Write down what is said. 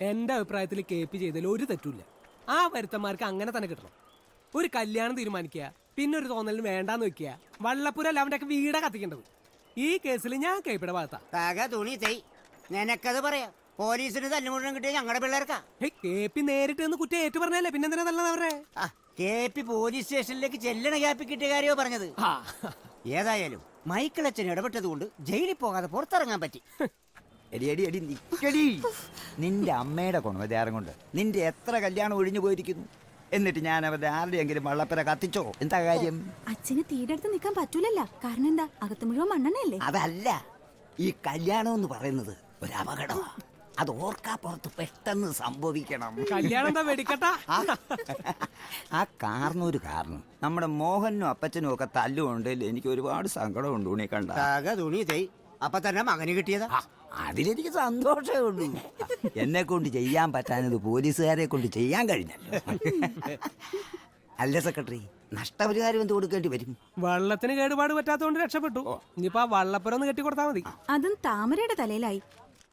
എന്റെ അഭിപ്രായത്തിൽ KP ചെയ്തതിൽ ഒരു തെറ്റുമില്ല. ആ വരുത്തന്മാർക്ക് അങ്ങനെ തന്നെ കിട്ടണം. ഒരു കല്യാണം തീരുമാനിക്കുക, പിന്നെ ഒരു തോന്നലിന് വേണ്ടാന്ന് വെക്കുക. വള്ളപ്പുരല്ല അവന്റെ ഒക്കെ വീടാ കത്തിക്കേണ്ടത്. ഈ കേസിൽ ഞാൻ KPയുടെ ഭാഗത്താ. തുണി തൈ നിനക്കത് പറയാം. പോലീസിന് തന്നെ മുഴുവൻ കിട്ടിയ ഞങ്ങളുടെ പിള്ളേർക്കാ. KP നേരിട്ട് നിന്ന് കുറ്റം ഏറ്റു പറഞ്ഞല്ലേ, പിന്നെന്തിനാ നല്ലത് അവരെ? KP പോലീസ് സ്റ്റേഷനിലേക്ക് ചെല്ലണ ഗ്യാപ്പിൽ കിട്ടിയ കാര്യമോ പറഞ്ഞത്. ഏതായാലും മൈക്കിളച്ചൻ ഇടപെട്ടത് കൊണ്ട് ജയിലിൽ പോകാതെ പുറത്തിറങ്ങാൻ പറ്റി. എടി എടി എടി നിക്കടി. നിന്റെ അമ്മയുടെ കൊണവതാരം കൊണ്ട് നിന്റെ എത്ര കല്യാണം ഒഴിഞ്ഞു പോയിരിക്കുന്നു. എന്നിട്ട് ഞാൻ അവരുടെ ആരുടെയെങ്കിലും വള്ളപ്പര കത്തിച്ചോ? എന്താ കാര്യം? അച്ഛന് തീയുടെ അടുത്ത് നിൽക്കാൻ പറ്റൂലല്ല. കാരണം എന്താ, അകത്ത് മുഴുവൻ മണ്ണെണ്ണയല്ലേ. അതല്ല, ഈ കല്യാണം എന്ന് പറയുന്നത് ഒരു അപകടം. അത് ഓർക്കാപ്പുറത്ത് പെട്ടെന്ന് സംഭവിക്കണം. കല്യാണം വെടിക്കട്ട. ആ കാരണൊരു കാരണം നമ്മുടെ മോഹനും അപ്പച്ചനും ഒക്കെ തല്ലുകൊണ്ട് എനിക്ക് ഒരുപാട് സങ്കടമുണ്ട്. ഉണ്ണി കണ്ട തുണി തൈ അപ്പൊ തന്നെ മകന് കിട്ടിയതാ. അതിലെനിക്ക് സന്തോഷമേ ഉള്ളൂ. എന്നെ കൊണ്ട് ചെയ്യാൻ പറ്റാനത് പോലീസുകാരെ കൊണ്ട് ചെയ്യാൻ കഴിഞ്ഞല്ലോ. അല്ല സെക്രട്ടറി, നഷ്ടപരിഹാരം എന്ത് കൊടുക്കേണ്ടി വരും? വള്ളത്തിന് കേടുപാട് പറ്റാത്തതുകൊണ്ട് രക്ഷപ്പെട്ടു. ഇനിയിപ്പോ ആ വള്ളപ്പുരം ഒന്ന് കെട്ടിക്കൊടുത്താൽ മതി. അതും താമരയുടെ തലയിലായി.